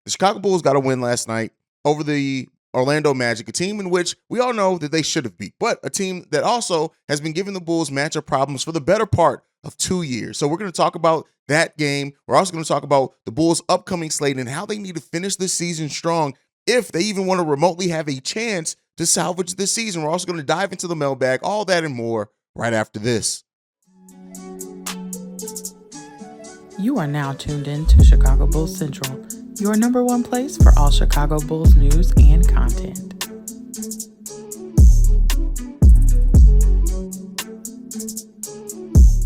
The Chicago Bulls got a win last night over the Orlando Magic, a team in which we all know that they should have beat, but a team that also has been giving the Bulls matchup problems for the better part of 2 years. So we're going to talk about that game. We're also going to talk about the Bulls' upcoming slate and how they need to finish this season strong if they even want to remotely have a chance to salvage this season. We're also going to dive into the mailbag, all that and more right after this. You are now tuned in to Chicago Bulls Central, your number one place for all Chicago Bulls news and content.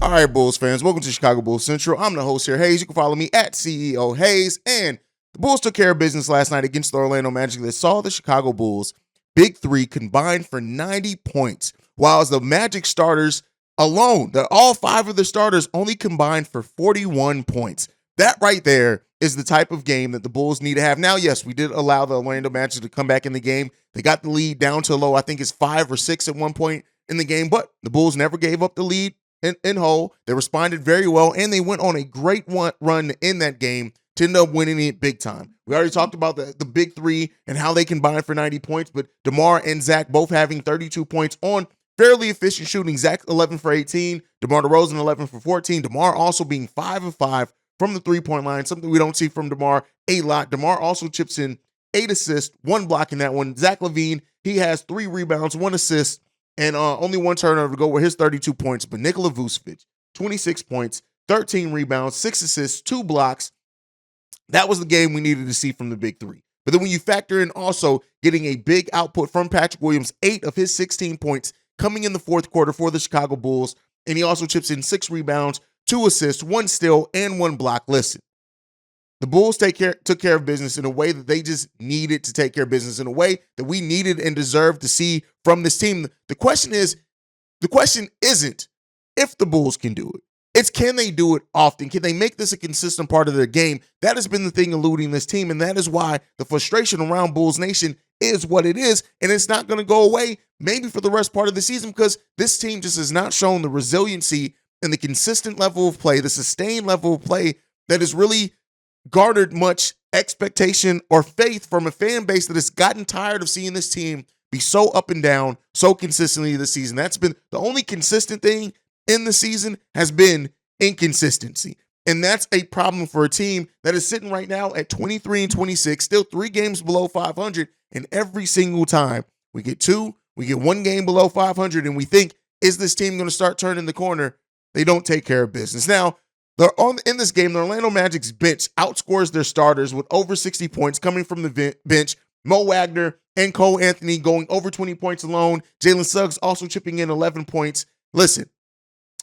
All right, Bulls fans, welcome to Chicago Bulls Central. I'm the host here, Hayes. You can follow me at CEO Hayes. And the Bulls took care of business last night against the Orlando Magic that saw the Chicago Bulls Big Three combined for 90 points, while the Magic starters alone, all five of the starters only combined for 41 points. That right there is the type of game that the Bulls need to have. Now, yes, we did allow the Orlando Magic to come back in the game. They got the lead down to low. I think it's 5 or 6 at one point in the game, but the Bulls never gave up the lead in whole. They responded very well, and they went on a great run in that game to end up winning it big time. We already talked about the Big Three and how they combined for 90 points, but DeMar and Zach both having 32 points on fairly efficient shooting. Zach 11 for 18, DeMar DeRozan 11 for 14. DeMar also being 5 of 5 from the three-point line, something we don't see from DeMar a lot. DeMar also chips in 8 assists, 1 block in that one. Zach LaVine, he has 3 rebounds, 1 assist, and only 1 turnover to go with his 32 points. But Nikola Vucevic, 26 points, 13 rebounds, 6 assists, 2 blocks. That was the game we needed to see from the Big Three. But then when you factor in also getting a big output from Patrick Williams, 8 of his 16 points coming in the fourth quarter for the Chicago Bulls, and he also chips in 6 rebounds, 2 assists, 1 steal, and 1 block. Listen, the Bulls took care of business in a way that they just needed to take care of business, in a way that we needed and deserved to see from this team. The question isn't if the Bulls can do it. It's can they do it often? Can they make this a consistent part of their game? That has been the thing eluding this team, and that is why the frustration around Bulls Nation is what it is, and it's not going to go away maybe for the rest part of the season, because this team just has not shown the resiliency and the consistent level of play, the sustained level of play that has really garnered much expectation or faith from a fan base that has gotten tired of seeing this team be so up and down so consistently this season. That's been the only consistent thing in the season, has been inconsistency. And that's a problem for a team that is sitting right now at 23-26, still 3 games below 500. And every single time we get 1 game below 500, and we think, is this team going to start turning the corner? They don't take care of business. Now, in this game, the Orlando Magic's bench outscores their starters with over 60 points coming from the bench. Mo Wagner and Cole Anthony going over 20 points alone. Jalen Suggs also chipping in 11 points. Listen,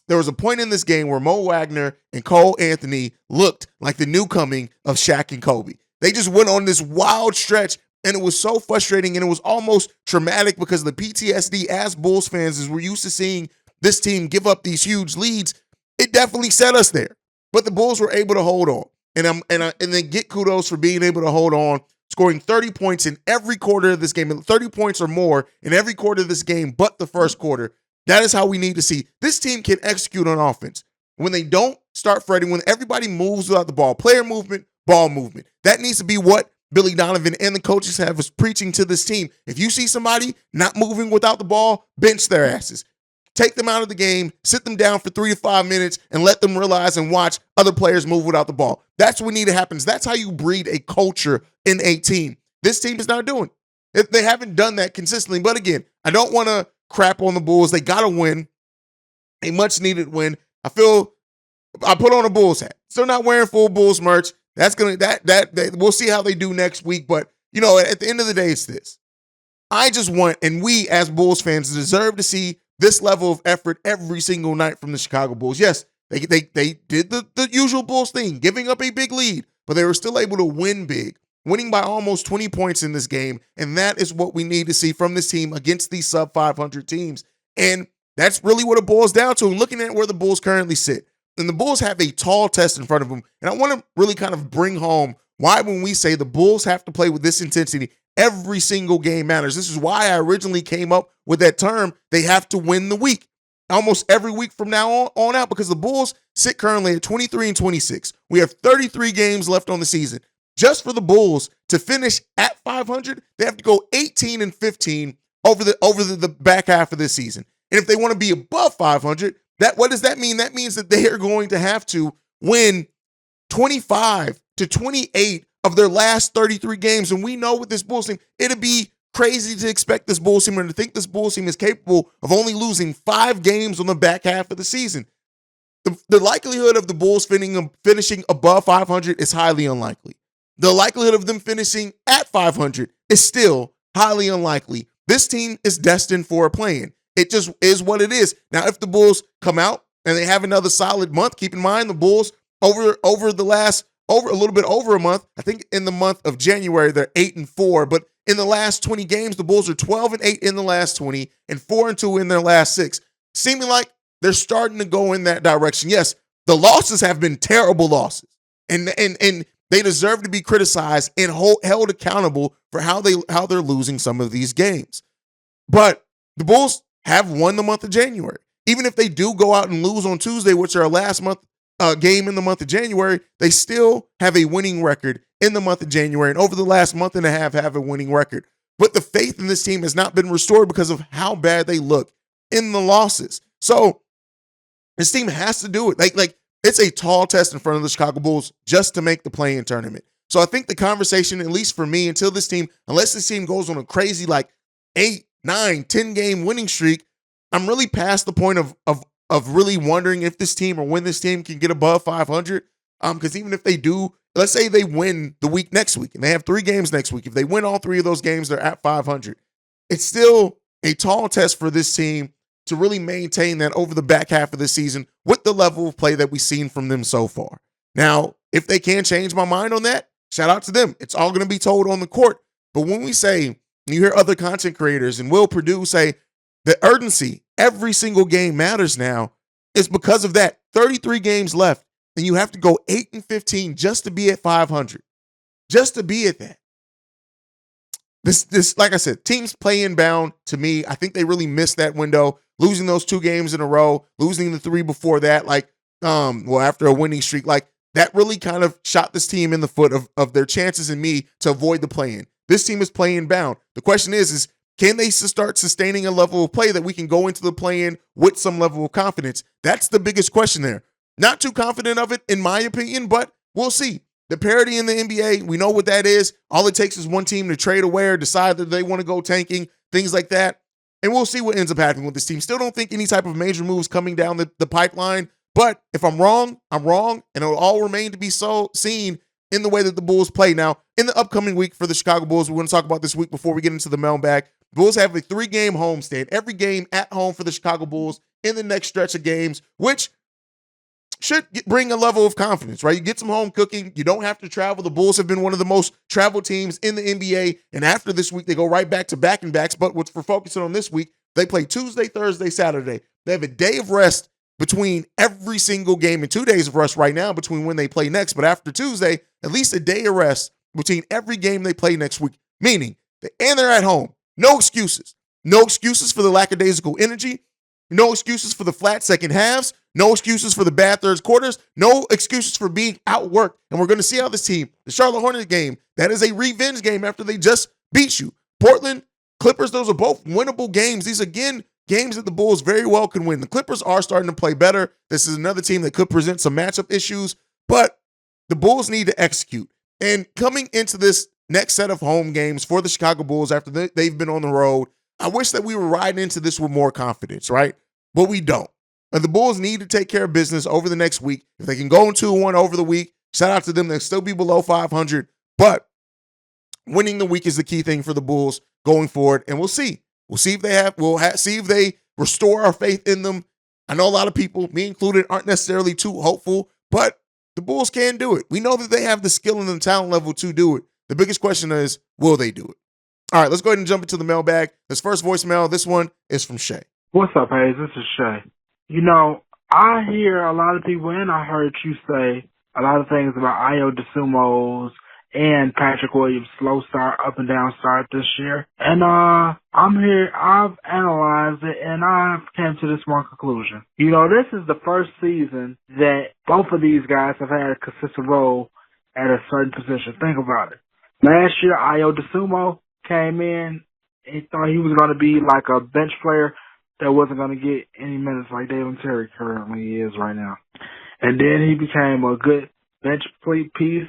there was a point in this game where Mo Wagner and Cole Anthony looked like the new coming of Shaq and Kobe. They just went on this wild stretch, and it was so frustrating, and it was almost traumatic because the PTSD as Bulls fans, as we're used to seeing this team give up these huge leads, it definitely set us there. But the Bulls were able to hold on, and then get kudos for being able to hold on, scoring 30 points in every quarter of this game, 30 points or more in every quarter of this game but the first quarter. That is how we need to see. This team can execute on offense. When they don't start fretting, when everybody moves without the ball, player movement, ball movement. That needs to be what Billy Donovan and the coaches have us preaching to this team. If you see somebody not moving without the ball, bench their asses. Take them out of the game, sit them down for 3 to 5 minutes, and let them realize and watch other players move without the ball. That's what needs to happen. That's how you breed a culture in a team. This team is not doing it. They haven't done that consistently. But again, I don't want to crap on the Bulls. They got to win, a much-needed win. I put on a Bulls hat. Still not wearing full Bulls merch. We'll see how they do next week. But, at the end of the day, it's this. I just want, and we as Bulls fans deserve to see this level of effort every single night from the Chicago Bulls. Yes, they did the usual Bulls thing, giving up a big lead, but they were still able to win big, winning by almost 20 points in this game. And that is what we need to see from this team against these sub-500 teams. And that's really what it boils down to. And looking at where the Bulls currently sit, and the Bulls have a tall test in front of them. And I want to really kind of bring home why when we say the Bulls have to play with this intensity, every single game matters. This is why I originally came up with that term, they have to win the week. Almost every week from now on out, because the Bulls sit currently at 23-26. We have 33 games left on the season. Just for the Bulls to finish at 500, they have to go 18-15 over the back half of this season. And if they want to be above 500, what does that mean? That means that they are going to have to win 25 to 28 of their last 33 games. And we know with this Bulls team, it'd be crazy to expect this Bulls team and to think this Bulls team is capable of only losing 5 games on the back half of the season. The likelihood of the Bulls finishing above 500 is highly unlikely. The likelihood of them finishing at 500 is still highly unlikely. This team is destined for a play-in. It just is what it is. Now, if the Bulls come out and they have another solid month, keep in mind the Bulls over a little bit over a month. I think in the month of January they're 8-4, but in the last 20 games the Bulls are 12-8 in the last 20 and 4-2 in their last 6, seeming like they're starting to go in that direction. Yes, the losses have been terrible losses, and they deserve to be criticized and held accountable for how they're losing some of these games. But the Bulls have won the month of January. Even if they do go out and lose on Tuesday, which are our last month game in the month of January, they still have a winning record in the month of January, and over the last month and a half have a winning record. But the faith in this team has not been restored because of how bad they look in the losses. So this team has to do it. Like it's a tall test in front of the Chicago Bulls just to make the play-in tournament. So I think the conversation, at least for me, until this team, unless this team goes on a crazy 8, 9, 10 game winning streak, I'm really past the point of really wondering if this team or when this team can get above 500. Because even if they do, let's say they win the week next week and they have 3 games next week. If they win all 3 of those games, they're at 500. It's still a tall test for this team to really maintain that over the back half of the season with the level of play that we've seen from them so far. Now, if they can change my mind on that, shout out to them. It's all going to be told on the court. But when we say, you hear other content creators and Will Purdue say the urgency, every single game matters now, it's because of that. 33 games left, and you have to go 8-15 just to be at 500. Just to be at that. This, like I said, teams play-in bound to me. I think they really missed that window, losing those 2 games in a row, losing the 3 before that, after a winning streak, that really kind of shot this team in the foot of their chances and me to avoid the play-in. This team is play-in bound. The question is can they start sustaining a level of play that we can go into the play-in with some level of confidence? That's the biggest question there. Not too confident of it, in my opinion, but we'll see. The parity in the NBA, we know what that is. All it takes is one team to trade away or decide that they want to go tanking, things like that. And we'll see what ends up happening with this team. Still don't think any type of major moves coming down the pipeline. But if I'm wrong, I'm wrong. And it'll all remain to be seen in the way that the Bulls play. Now, in the upcoming week for the Chicago Bulls, we're going to talk about this week before we get into the mailbag. Bulls have a 3-game homestand. Every game at home for the Chicago Bulls in the next stretch of games, which should bring a level of confidence, right? You get some home cooking. You don't have to travel. The Bulls have been one of the most traveled teams in the NBA. And after this week, they go right back to back-and-backs. But what's for focusing on this week, they play Tuesday, Thursday, Saturday. They have a day of rest between every single game and 2 days of rest right now between when they play next. But after Tuesday, at least a day of rest between every game they play next week, meaning they're at home. No excuses. No excuses for the lackadaisical energy. No excuses for the flat second halves. No excuses for the bad third quarters. No excuses for being outworked. And we're going to see how this team, the Charlotte Hornets game, that is a revenge game after they just beat you. Portland, Clippers, those are both winnable games. These, again, games that the Bulls very well can win. The Clippers are starting to play better. This is another team that could present some matchup issues, but the Bulls need to execute. And coming into this next set of home games for the Chicago Bulls after they've been on the road, I wish that we were riding into this with more confidence, right? But we don't. And the Bulls need to take care of business over the next week. If they can go 2-1 over the week, shout out to them. They'll still be below 500. But winning the week is the key thing for the Bulls going forward. And we'll see. We'll see if see if they restore our faith in them. I know a lot of people, me included, aren't necessarily too hopeful, but the Bulls can do it. We know that they have the skill and the talent level to do it. The biggest question is, will they do it? All right, let's go ahead and jump into the mailbag. This first voicemail, this one is from Shay. What's up, Hayes? This is Shay. You know, I hear a lot of people, and I heard you say a lot of things about Ayo DeSumo's and Patrick Williams' slow start, up and down start this year. And I'm here, I've analyzed it, and I've came to this one conclusion. You know, this is the first season that both of these guys have had a consistent role at a certain position. Think about it. Last year, Io DeSumo came in. He thought he was going to be like a bench player that wasn't going to get any minutes like Dalen Terry currently is right now. And then he became a good bench piece,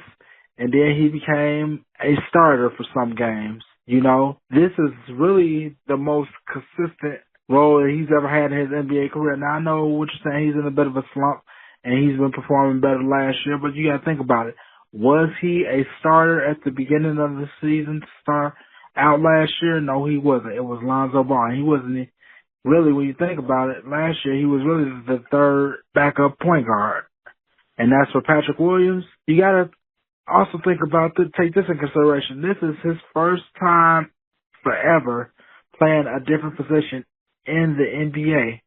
and then he became a starter for some games. You know, this is really the most consistent role that he's ever had in his NBA career. Now, I know what you're saying. He's in a bit of a slump, and he's been performing better last year, but you got to think about it. Was he a starter at the beginning of the season to start out last year? No, he wasn't. It was Lonzo Ball. He wasn't really, when you think about it, last year he was really the third backup point guard. And that's for Patrick Williams. You got to also think about take this in consideration. This is his first time forever playing a different position in the NBA.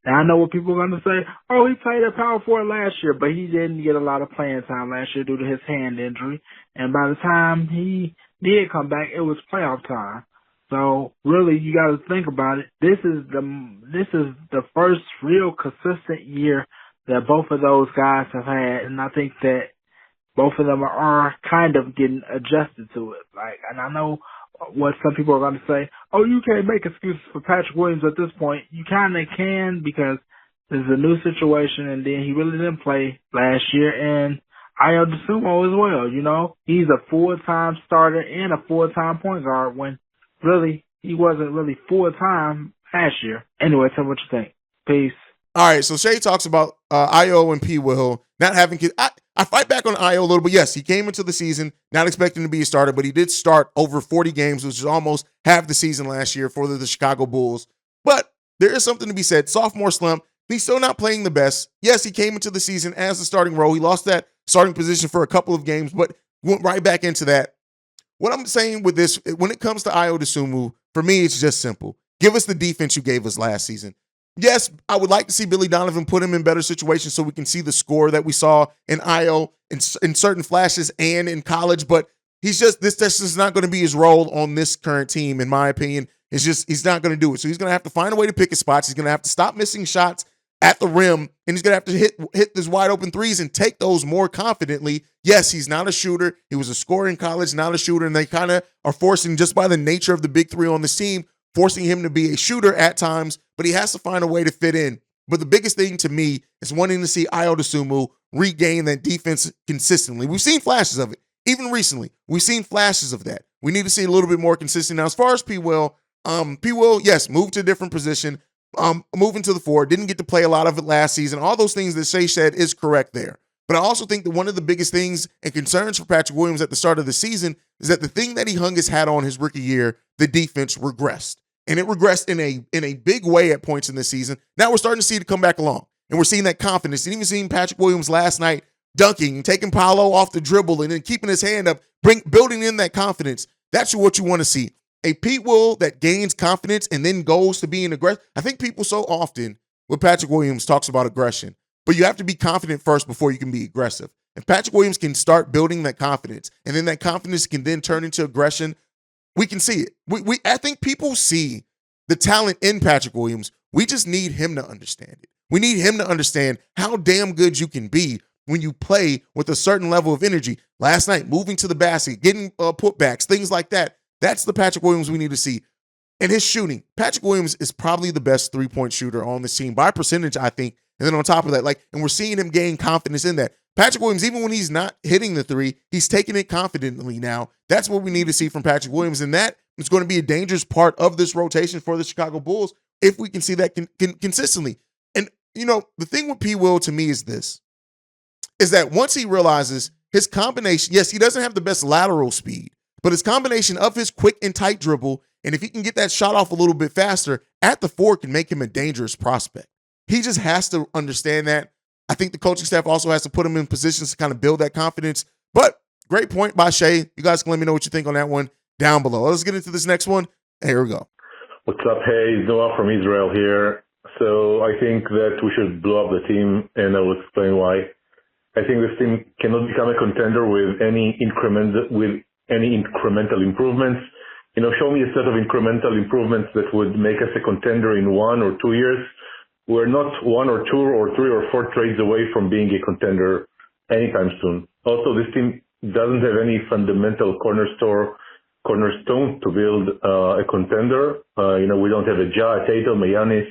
Now, I know what people are going to say, oh, he played at power forward last year, but he didn't get a lot of playing time last year due to his hand injury. And by the time he did come back, it was playoff time. So really, you got to think about it. This is the first real consistent year that both of those guys have had, and I think that both of them are kind of getting adjusted to it. And I know what some people are going to say, oh, you can't make excuses for Patrick Williams at this point. You kind of can, because this is a new situation, and then he really didn't play last year. And Io DeSumo as well, you know. He's a full-time starter and a full-time point guard when really he wasn't really full-time last year. Anyway, tell me what you think. Peace. All right, so Shay talks about Io and Pwill not having kids. I fight back on Io a little bit. Yes, he came into the season not expecting to be a starter, but he did start over 40 games, which is almost half the season last year for the Chicago Bulls. But there is something to be said. Sophomore slump. He's still not playing the best. Yes, he came into the season as the starting role. He lost that starting position for a couple of games, but went right back into that. What I'm saying with this, when it comes to Io DeSumo, for me, it's just simple. Give us the defense you gave us last season. Yes, I would like to see Billy Donovan put him in better situations so we can see the score that we saw in Io in certain flashes and in college, but this is not going to be his role on this current team, in my opinion. It's just, he's not going to do it. So he's going to have to find a way to pick his spots. He's going to have to stop missing shots at the rim, and he's going to have to hit these wide open threes and take those more confidently. Yes, he's not a shooter. He was a scorer in college, not a shooter, and they kind of are forcing, just by the nature of the big three on this team, forcing him to be a shooter at times, but he has to find a way to fit in. But the biggest thing to me is wanting to see Io DeSumo regain that defense consistently. We've seen flashes of it. Even recently, we've seen flashes of that. We need to see a little bit more consistent. Now, as far as Pwill, yes, moved to a different position, moving to the four, didn't get to play a lot of it last season. All those things that Shay said is correct there. But I also think that one of the biggest things and concerns for Patrick Williams at the start of the season is that the thing that he hung his hat on his rookie year, the defense regressed. And it regressed in a big way at points in this season. Now we're starting to see it come back along. And we're seeing that confidence. And even seeing Patrick Williams last night dunking and taking Paolo off the dribble and then keeping his hand up, building in that confidence. That's what you want to see. A Pwill that gains confidence and then goes to being aggressive. I think people so often with Patrick Williams talks about aggression, but you have to be confident first before you can be aggressive. If Patrick Williams can start building that confidence, and then that confidence can then turn into aggression, we can see it. I think people see the talent in Patrick Williams. We just need him to understand it. We need him to understand how damn good you can be when you play with a certain level of energy. Last night, moving to the basket, getting putbacks, things like that. That's the Patrick Williams we need to see. And his shooting. Patrick Williams is probably the best three-point shooter on this team by percentage, I think. And then on top of that, and we're seeing him gain confidence in that. Patrick Williams, even when he's not hitting the three, he's taking it confidently now. That's what we need to see from Patrick Williams. And that is going to be a dangerous part of this rotation for the Chicago Bulls if we can see that consistently. And, the thing with Pwill to me is this, is that once he realizes his combination, yes, he doesn't have the best lateral speed, but his combination of his quick and tight dribble, and if he can get that shot off a little bit faster, at the four can make him a dangerous prospect. He just has to understand that. I think the coaching staff also has to put him in positions to kind of build that confidence. But great point by Shay. You guys can let me know what you think on that one down below. Let's get into this next one. Here we go. What's up? Hey, Noah from Israel here. So I think that we should blow up the team, and I will explain why. I think this team cannot become a contender with any incremental improvements. Show me a set of incremental improvements that would make us a contender in 1 or 2 years. We're not 1 or 2 or 3 or 4 trades away from being a contender anytime soon. Also, this team doesn't have any fundamental cornerstone to build a contender. We don't have a Ja, a Tatum, a Giannis,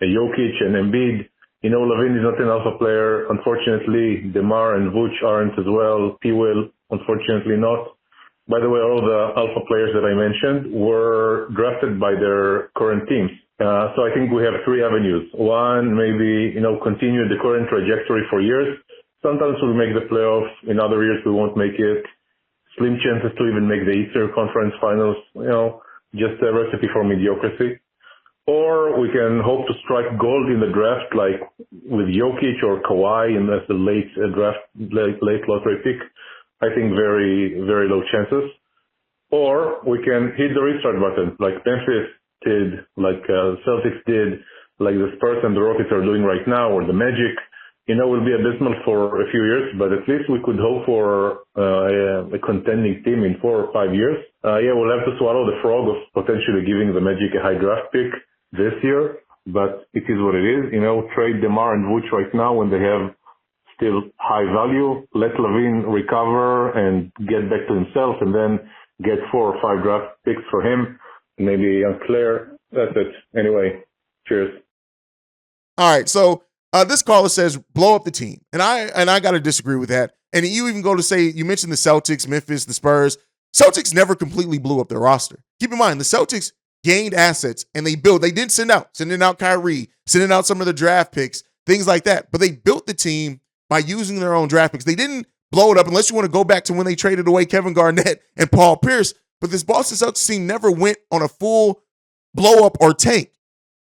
a Jokic, and Embiid. Levine is not an alpha player. Unfortunately, DeMar and Vooch aren't as well. Pwill, unfortunately not. By the way, all the alpha players that I mentioned were drafted by their current teams. So I think we have three avenues. One, maybe, continue the current trajectory for years. Sometimes we'll make the playoffs. In other years, we won't make it. Slim chances to even make the Eastern Conference Finals, just a recipe for mediocrity. Or we can hope to strike gold in the draft, like with Jokic or Kawhi as the late lottery pick. I think very, very low chances. Or we can hit the restart button, like Memphis did, like Celtics did, like the Spurs and the Rockets are doing right now, or the Magic. Will be abysmal for a few years, but at least we could hope for a contending team in 4 or 5 years. We'll have to swallow the frog of potentially giving the Magic a high draft pick this year, but it is what it is. Trade DeMar and Vooch right now when they have still high value. Let Levine recover and get back to himself, and then get 4 or 5 draft picks for him. Maybe Claire. That's it. Anyway, cheers. All right, so this caller says blow up the team, and I got to disagree with that. And you even go to say, you mentioned the Celtics, Memphis, the Spurs. Celtics never completely blew up their roster. Keep in mind, the Celtics gained assets and they did sending out Kyrie, sending out some of the draft picks, things like that. But they built the team by using their own draft picks. They didn't blow it up, unless you want to go back to when they traded away Kevin Garnett and Paul Pierce. But this Boston Celtics team never went on a full blow up or tank.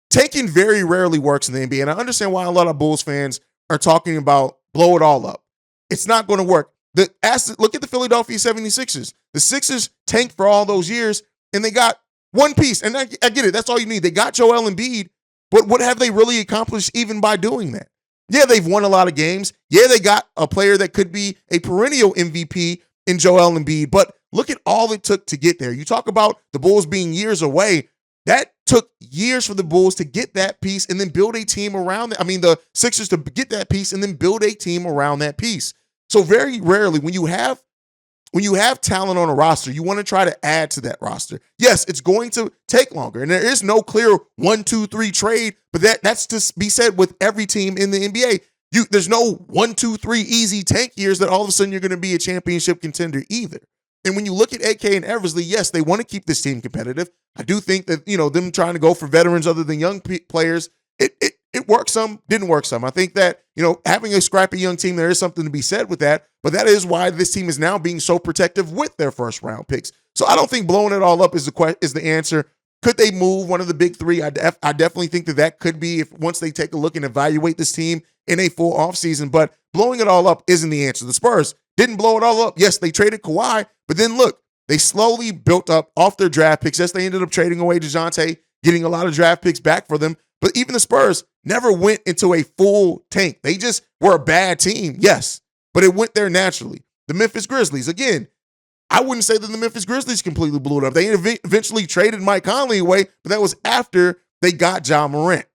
Tanking very rarely works in the NBA, and I understand why a lot of Bulls fans are talking about blow it all up. It's not going to work. Look at the Philadelphia 76ers. The Sixers tanked for all those years, and they got one piece. And I get it. That's all you need. They got Joel Embiid, but what have they really accomplished even by doing that? Yeah, they've won a lot of games. Yeah, they got a player that could be a perennial MVP in Joel Embiid, but look at all it took to get there. You talk about the Bulls being years away. That took years for the Bulls to get that piece and then build a team around it. The Sixers to get that piece and then build a team around that piece. So very rarely when you have talent on a roster, you want to try to add to that roster. Yes, it's going to take longer. And there is no clear 1, 2, 3 trade, but that's to be said with every team in the NBA. There's no 1, 2, 3 easy tank years that all of a sudden you're going to be a championship contender either. And when you look at AK and Eversley, yes, they want to keep this team competitive. I do think that, them trying to go for veterans other than young players, it worked some, didn't work some. I think that, having a scrappy young team, there is something to be said with that. But that is why this team is now being so protective with their first round picks. So I don't think blowing it all up is the answer. Could they move one of the big three? I definitely think that could be once they take a look and evaluate this team in a full offseason. But blowing it all up isn't the answer. The Spurs didn't blow it all up. Yes, they traded Kawhi, but then look, they slowly built up off their draft picks. Yes, they ended up trading away DeJounte, getting a lot of draft picks back for them. But even the Spurs never went into a full tank. They just were a bad team, yes, but it went there naturally. The Memphis Grizzlies, again, I wouldn't say that the Memphis Grizzlies completely blew it up. They eventually traded Mike Conley away, but that was after they got Ja Morant.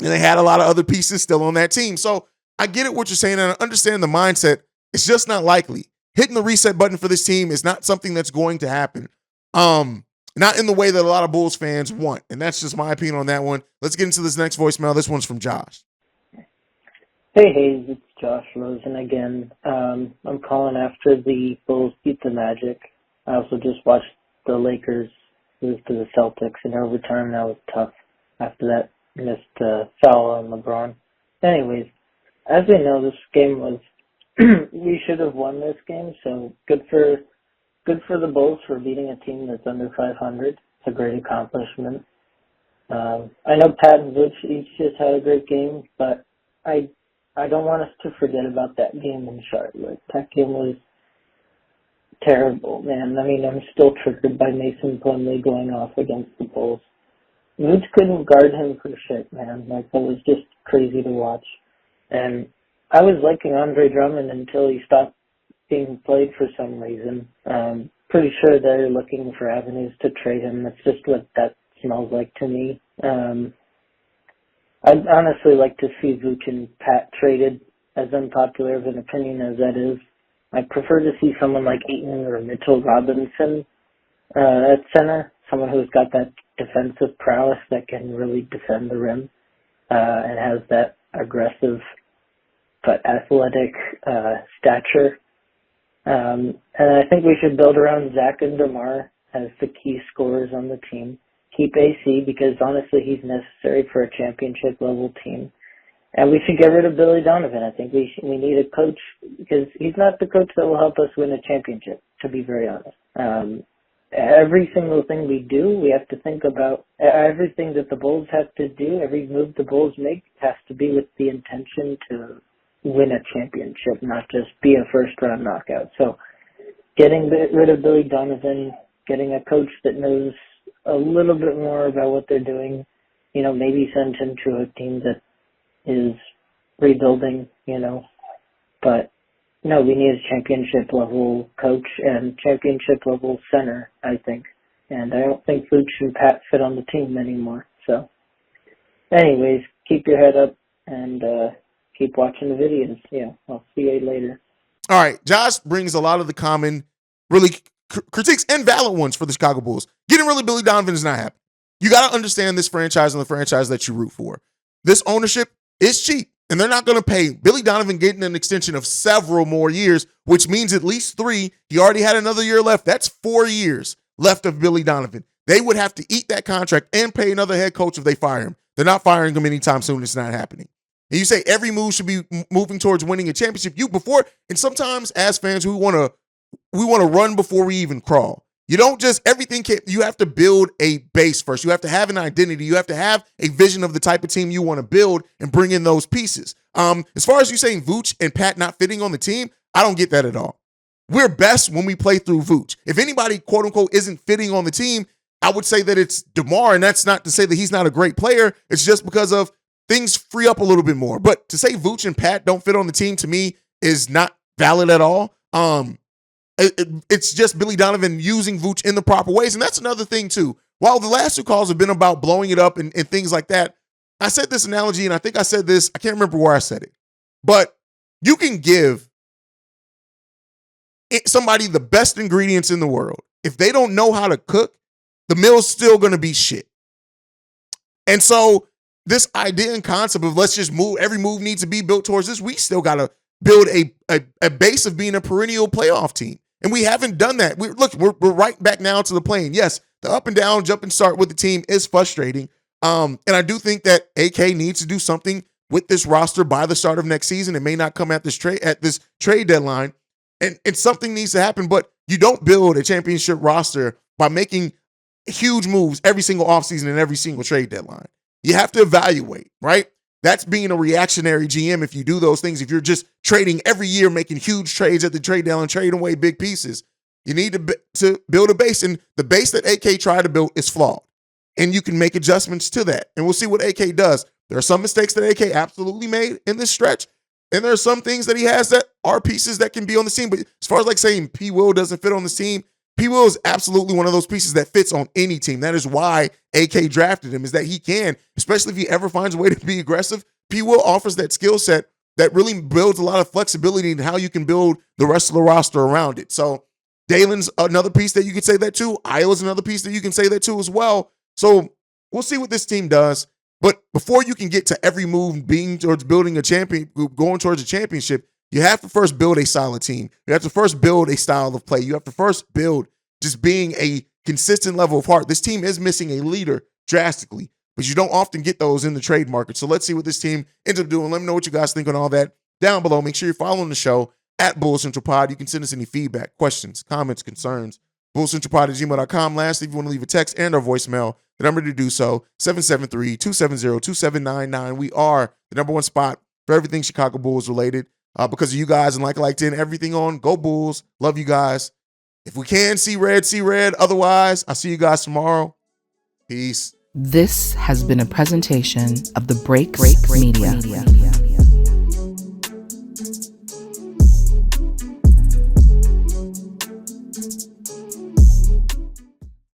And they had a lot of other pieces still on that team. So I get it what you're saying, and I understand the mindset. It's just not likely. Hitting the reset button for this team is not something that's going to happen. Not in the way that a lot of Bulls fans want. And that's just my opinion on that one. Let's get into this next voicemail. This one's from Josh. Hey, Hayes, it's Josh Rosen again. I'm calling after the Bulls beat the Magic. I also just watched the Lakers lose to the Celtics in overtime. That was tough after that missed foul on LeBron. Anyways, as we know, this game was we should have won this game, so good for the Bulls for beating a team that's under 500. It's a great accomplishment. I know Pat and Vooch each just had a great game, but I don't want us to forget about that game in Charlotte. That game was terrible, man. I'm still triggered by Mason Plumlee going off against the Bulls. Vooch couldn't guard him for shit, man. That was just crazy to watch. And I was liking Andre Drummond until he stopped being played for some reason. Pretty sure they're looking for avenues to trade him. That's just what that smells like to me. I'd honestly like to see Vooch and Pat traded, as unpopular of an opinion as that is. I prefer to see someone like Aiton or Mitchell Robinson at center, someone who's got that defensive prowess that can really defend the rim and has that aggressive but athletic stature. And I think we should build around Zach and DeMar as the key scorers on the team. Keep AC because honestly he's necessary for a championship level team. And we should get rid of Billy Donovan. I think we need a coach because he's not the coach that will help us win a championship, to be very honest. Every single thing we do, we have to think about everything that the Bulls have to do. Every move the Bulls make has to be with the intention to win a championship, not just be a first-round knockout. So getting rid of Billy Donovan, getting a coach that knows a little bit more about what they're doing, maybe send him to a team that is rebuilding, but no, we need a championship level coach and championship level center, I think. And I don't think Vooch and Pat fit on the team anymore. So anyways, keep your head up and keep watching the videos. Yeah, I'll see you later. All right, Josh brings a lot of the common, really critiques and valid ones for the Chicago Bulls. Getting rid of Billy Donovan is not happening. You got to understand this franchise and the franchise that you root for. This ownership is cheap, and they're not going to pay Billy Donovan getting an extension of several more years, which means at least 3. He already had another year left. That's 4 years left of Billy Donovan. They would have to eat that contract and pay another head coach if they fire him. They're not firing him anytime soon. It's not happening. And you say every move should be moving towards winning a championship. And sometimes as fans, we want to run before we even crawl. You don't just, you have to build a base first. You have to have an identity. You have to have a vision of the type of team you want to build and bring in those pieces. As far as you saying Vooch and Pat not fitting on the team, I don't get that at all. We're best when we play through Vooch. If anybody, quote unquote, isn't fitting on the team, I would say that it's DeMar, and that's not to say that he's not a great player. It's just because of things free up a little bit more. But to say Vooch and Pat don't fit on the team, to me, is not valid at all. It's just Billy Donovan using Vooch in the proper ways. And that's another thing, too. While the last 2 calls have been about blowing it up and things like that, I said this analogy, and I think I said this, I can't remember where I said it, but you can give somebody the best ingredients in the world. If they don't know how to cook, the meal's still going to be shit. And so this idea and concept of let's just move, every move needs to be built towards this, we still got to build a base of being a perennial playoff team. And we haven't done that. We're right back now to the plane. Yes, the up and down, jump and start with the team is frustrating. And I do think that AK needs to do something with this roster by the start of next season. It may not come at this trade deadline. And something needs to happen, but you don't build a championship roster by making huge moves every single offseason and every single trade deadline. You have to evaluate, right? That's being a reactionary GM if you do those things. If you're just trading every year, making huge trades at the trade deadline, trading away big pieces, you need to build a base. And the base that AK tried to build is flawed. And you can make adjustments to that. And we'll see what AK does. There are some mistakes that AK absolutely made in this stretch. And there are some things that he has that are pieces that can be on the team. But as far as like saying Pwill doesn't fit on the team, Pwill is absolutely one of those pieces that fits on any team. That is why AK drafted him, is that he can, especially if he ever finds a way to be aggressive. Pwill offers that skill set that really builds a lot of flexibility in how you can build the rest of the roster around it. So Dalen's another piece that you could say that to. Iowa's another piece that you can say that to as well. So we'll see what this team does. But before you can get to every move being towards building a champion, going towards a championship, you have to first build a solid team. You have to first build a style of play. You have to first build just being a consistent level of heart. This team is missing a leader drastically, but you don't often get those in the trade market. So let's see what this team ends up doing. Let me know what you guys think on all that down below. Make sure you're following the show at Bulls Central Pod. You can send us any feedback, questions, comments, concerns. BullsCentralPod@gmail.com. Lastly, if you want to leave a text and or voicemail, the number to do so, 773-270-2799. We are the number one spot for everything Chicago Bulls related because of you guys. And like 10, everything on Go Bulls. Love you guys. If we can see red, see red. Otherwise, I'll see you guys tomorrow. Peace. This has been a presentation of the Break Media.